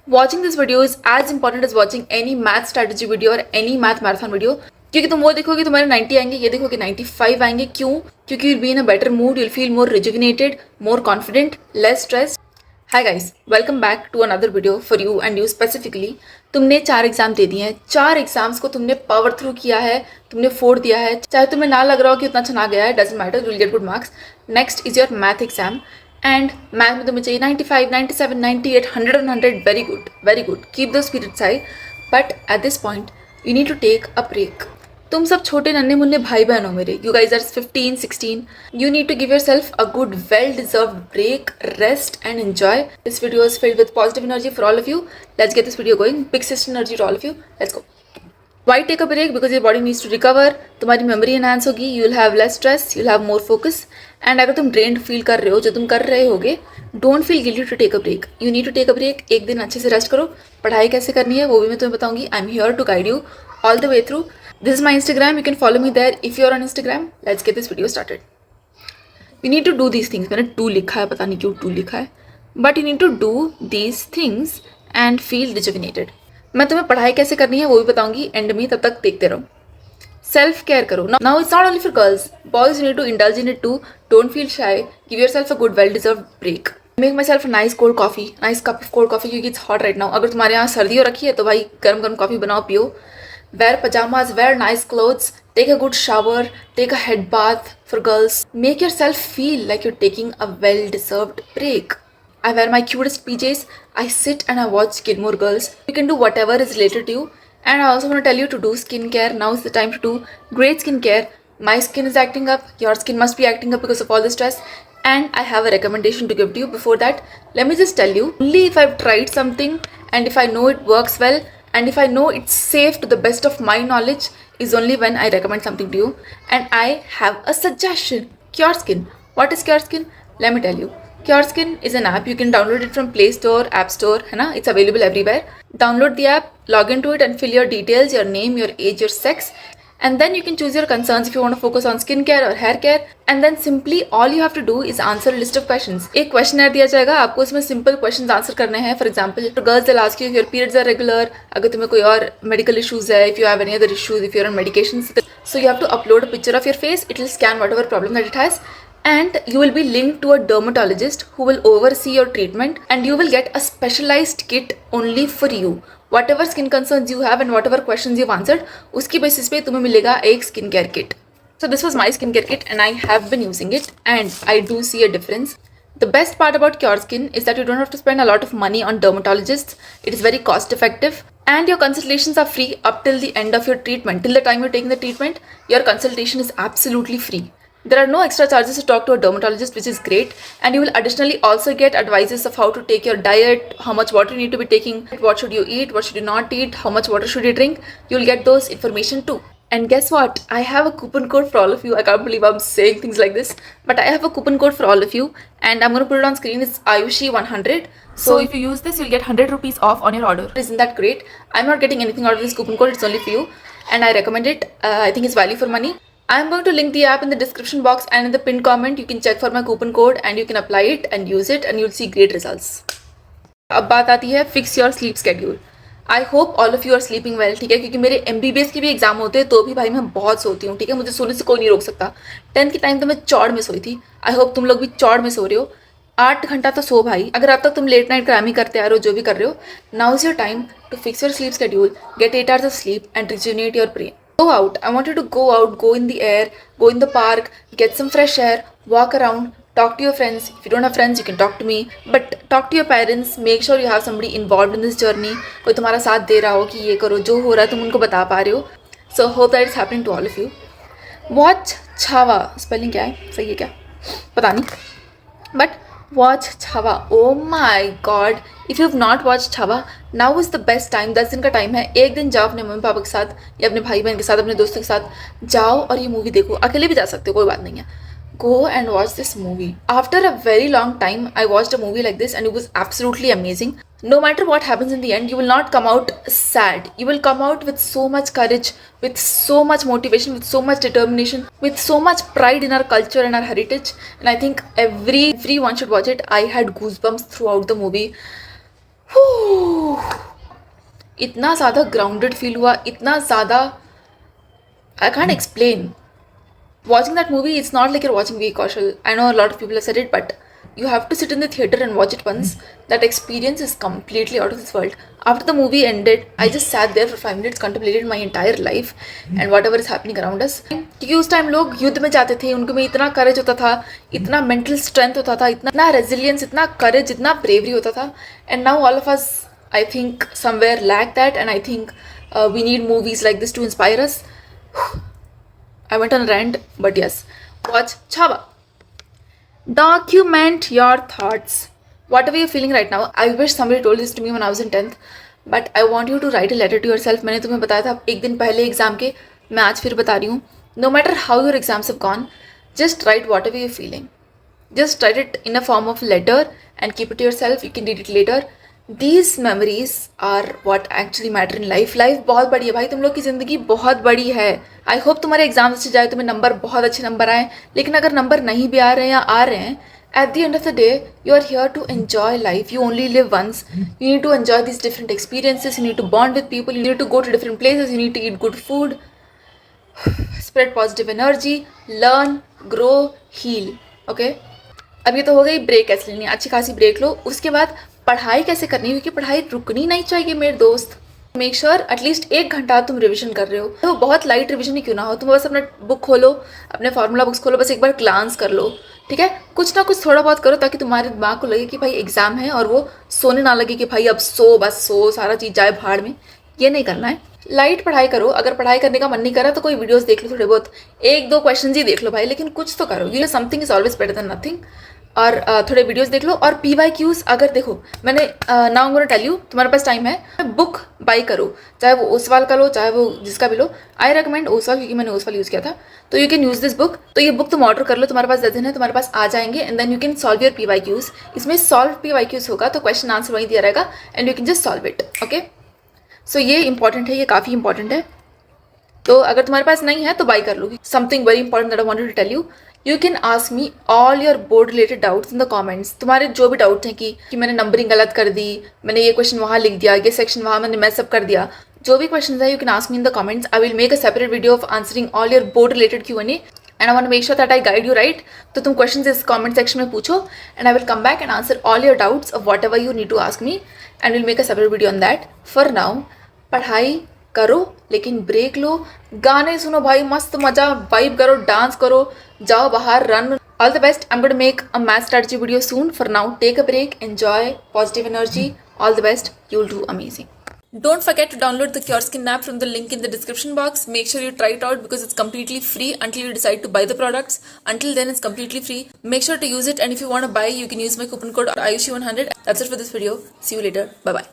Watching this video is as important as watching any math strategy video or any math marathon video. क्योंकि तुम वो देखोगे तुम्हारे 90 आएंगे, ये देखोगे 95 आएंगे. क्यों? क्योंकि you'll be in a better mood, you'll feel more rejuvenated, more confident, less stressed. Hi guys, welcome back to another video for you and you specifically. तुमने 4 एग्जाम दे दिए हैं, 4 एग्जाम्स को तुमने पावर थ्रू किया है, तुमने फोड़ दिया है. चाहे तुम्हें ना लग रहा हो कि उतना अच्छा ना गया है, doesn't matter, you will get good marks. Next is your math exam and math में तुम्हें चाहिए 95, 97, 98, 100 and 100. Very good, very good. Keep those spirits high. But at this point you need to take a break. तुम सब छोटे नन्हे मुन्ने भाई बहन हो मेरे. You guys are 15, 16. You need to give yourself a good, well-deserved break, rest and enjoy. This video is filled with positive energy for all of you. Let's get this video going. Big sister energy to all of you. Let's go. Why take a break? Because your body needs to recover. तुम्हारी memory enhance होगी. You will have less stress. You will have more focus. And अगर तुम drained feel कर रहे हो, जो तुम कर रहे होगे, don't feel guilty to take a break. You need to take a break. एक दिन अच्छे से रेस्ट करो. पढ़ाई कैसे करनी है वो भी मैं तुम्हें बताऊंगी. I'm here to guide you all the way through. This is my Instagram. You can follow me there if you're on Instagram. Let's get this video started. You need to do these things. मैंने do लिखा है, पता नहीं क्यों do लिखा है. But you need to do these things and feel rejuvenated. मैं तुम्हें पढ़ाई कैसे करनी है वो भी बताऊंगी एंड में, तब तक देखते रहो. सेल्फ केयर करो. Now it's not only for girls, boys you need to indulge in it too. Don't feel shy. Give yourself a good well deserved break. Make my self nice cold coffee, nice cup of cold coffee, क्योंकि it's hot right now. अगर तुम्हारे यहाँ सर्दी हो रखी है तो भाई गर्म गर्म कॉफी बनाओ पियो. Wear pajamas, wear nice clothes, take a good shower, take a head bath for girls. Make yourself feel like you're taking a well-deserved break. I wear my cutest PJs, I sit and I watch Gilmore Girls. You can do whatever is related to you. And I also want to tell you to do skincare. Now is the time to do great skincare. My skin is acting up, your skin must be acting up because of all the stress. And I have a recommendation to give to you. Before that, let me just tell you, only if I've tried something and if I know it works well, and if I know it's safe to the best of my knowledge, is only when I recommend something to you. And I have a suggestion. Cure Skin. What is Cure Skin? Let me tell you. Cure Skin is an app. You can download it from Play Store, App Store. है ना? It's available everywhere. Download the app, log into it and fill your details, your name, your age, your sex. And then you can choose your concerns if you want to focus on skincare or hair care. And then simply all you have to do is answer a list of questions. एक questionnaire दिया जाएगा आपको, इसमें simple questions answer करने हैं. For example, for girls they'll ask you if your periods are regular, अगर तुम्हें कोई और medical issues है, if you have any other issues, if you're on medications. So you have to upload a picture of your face. It will scan whatever problem that it has. And you will be linked to a dermatologist who will oversee your treatment, and you will get a specialized kit only for you. Whatever skin concerns you have and whatever questions you've answered, उसकी basis पे तुम्हें मिलेगा एक skincare kit. So this was my skincare kit and I have been using it and I do see a difference. The best part about Cure Skin is that you don't have to spend a lot of money on dermatologists. It is very cost effective and your consultations are free up till the end of your treatment. Till the time you're taking the treatment, your consultation is absolutely free. There are no extra charges to talk to a dermatologist, which is great. And you will additionally also get advices of how to take your diet, how much water you need to be taking, what should you eat, what should you not eat, how much water should you drink. You will get those information too. And guess what? I have a coupon code for all of you. I can't believe I'm saying things like this. But I have a coupon code for all of you. And I'm going to put it on screen. It's Ayushi100. So if you use this, you'll get 100 rupees off on your order. Isn't that great? I'm not getting anything out of this coupon code. It's only for you. And I recommend it. I think it's value for money. I'm going to link the app in the description box and in the pinned comment. You can check for my coupon code and you can apply it and use it and you'll see great results. अब बात आती है fix your sleep schedule. I hope all of you are sleeping well, ठीक है? क्योंकि मेरे MBBS के भी एग्जाम होते हैं तो भी भाई मैं बहुत सोती हूँ, ठीक है? मुझे सोने से कोई नहीं रोक सकता. 10th के टाइम तो मैं चौड़ में सोई थी. I hope तुम लोग भी चौड़ में सो रहे हो. 8 घंटा तो सो भाई. अगर अब तक तुम लेट नाइट क्राइमी करते आ रहे हो, जो भी कर रहे हो, now is your time to fix your sleep schedule, get 8 hours of sleep and rejuvenate your brain. Go out. I want you to go out, go in the air, go in the park, get some fresh air, walk around, talk to your friends. If you don't have friends, you can talk to me. But talk to your parents. Make sure you have somebody involved in this journey. कोई तुम्हारा साथ दे रहा हो कि ये करो, जो हो रहा है तुम उनको बता पा रहे हो. So hope that it's happening to all of you. Watch Chhaava. Spelling क्या है? सही है क्या? पता नहीं. But watch Chhaava. Oh my God. If you've not watched Chhaava, now is the best time. 10 दिन का टाइम है. एक दिन जाओ अपने मम्मी पापा के साथ या अपने भाई बहन के साथ, अपने दोस्तों के साथ जाओ और ये मूवी देखो. अकेले भी जा सकते हो, कोई बात नहीं है. Go and watch this movie. After a very long time, I watched a movie like this and it was absolutely amazing. No matter what happens in the end, you will not come out sad. You will come out with so much courage, with so much motivation, with so much determination, with so much pride in our culture and our heritage. And I think everyone should watch it. I had goosebumps throughout the movie. Whew. इतना ज़्यादा grounded feel हुआ, इतना ज़्यादा आई can't explain. Watching that movie, it's not like you're watching V. Kaushal. I know a lot of people have said it, but you have to sit in the theater and watch it once. That experience is completely out of this world. After the movie ended, I just sat there for 5 minutes, contemplated my entire life and whatever is happening around us. क्योंकि उस time लोग युद्ध में जाते थे, उनको में इतना करेज होता था, इतना मेंटल स्ट्रेंथ होता था, इतना रेजिलियंस, इतना करेज, इतना ब्रेवरी होता था. And now all of us, I think, somewhere lack that, and I think we need movies like this to inspire us. I went on a rant, but yes, watch Chhava. Document your thoughts. Whatever you're feeling right now. I wish somebody told this to me when I was in 10th, but I want you to write a letter to yourself. मैंने तुम्हें बताया था एक दिन पहले exam के, मैं आज फिर बता रही हूँ. No matter how your exams have gone, just write whatever you're feeling. Just write it in a form of letter and keep it to yourself. You can read it later. These memories are what actually matter in life. Life बहुत बड़ी है भाई, तुम लोग की ज़िंदगी बहुत बड़ी है. आई होप तुम्हारे एग्जाम अच्छे जाए, तुम्हें नंबर बहुत अच्छे नंबर आए. लेकिन अगर नंबर नहीं भी आ रहे हैं या आ रहे हैं, at the end of the day, you are here to enjoy life. You only live once. You need to enjoy these different experiences. You need to bond with people. You need to go to different places. You need to eat good food. Spread positive energy. Learn, grow, heal. Okay? अब ये तो हो गई break कैसे लेनी है. अच्छी खासी ब्रेक लो. उसके बाद पढ़ाई कैसे करनी है, क्योंकि पढ़ाई रुकनी नहीं चाहिए मेरे दोस्त. मेक श्योर एटलीस्ट 1 घंटा तुम रिवीजन कर रहे हो, तो बहुत लाइट रिवीजन ही क्यों ना हो, तुम बस अपना बुक खोलो, अपने फार्मूला बुक्स खोलो, बस एक बार ग्लांस कर लो. ठीक है, कुछ ना कुछ थोड़ा बहुत करो, ताकि तुम्हारे दिमाग को लगे कि भाई एग्जाम है, और वो सोने ना लगे कि भाई अब सो, बस सो, सारा चीज़ जाए भाड़ में. ये नहीं करना है. लाइट पढ़ाई करो. अगर पढ़ाई करने का मन नहीं करा तो कोई वीडियोस देख लो, थोड़े बहुत 1-2 क्वेश्चन ही देख लो भाई, लेकिन कुछ तो करो. You know something is always better than nothing. और थोड़े वीडियोस देख लो. और PYQs, अगर देखो, मैंने now I am gonna tell you, तुम्हारे पास टाइम है, बुक बाई करो, चाहे वो ओसवाल का लो, चाहे वो जिसका भी लो. आई रेकमेंड ओसवाल, क्योंकि मैंने ओसवाल यूज़ किया था. तो you can use this book. तो ये बुक तुम ऑर्डर कर लो, तुम्हारे पास 10 दिन है, तुम्हारे पास आ जाएंगे. And then you can solve your PYQs. इसमें सॉल्व PYQs होगा, तो क्वेश्चन आंसर वहीं दिया रहेगा, and you can just solve it. Okay, so ये इंपॉर्टेंट है, ये काफ़ी इंपॉर्टेंट है. तो अगर तुम्हारे पास नहीं है तो बाई कर लो. Something very important that I wanted to tell you. You can ask me all your board related doubts in the comments. तुम्हारे जो भी डाउट्स हैं कि मैंने नंबरिंग गलत कर दी, मैंने ये क्वेश्चन वहाँ लिख दिया, ये सेक्शन वहाँ मैंने मैसअप कर दिया, जो भी क्वेश्चन है, you can ask me in the comments. I will make a separate video of answering all your board related Q&A, and I want to make sure that I guide you right. तो तुम question इस comment section में पूछो, and I will come back and answer all your doubts of whatever you need to ask me, and will make a separate video on that. For now पढ़ाई करो, लेकिन break लो, गाने सुनो भाई, मस्त मजा, वाइब करो, डांस करो, जाओ बाहर, run. All the best. I'm going to make a math strategy video soon. For now, take a break, enjoy, positive energy. All the best. You'll do amazing. Don't forget to download the Cure Skin app from the link in the description box. Make sure you try it out because it's completely free until you decide to buy the products. Until then, it's completely free. Make sure to use it, and if you want to buy, you can use my coupon code AYUSHI100. That's it for this video. See you later. Bye bye.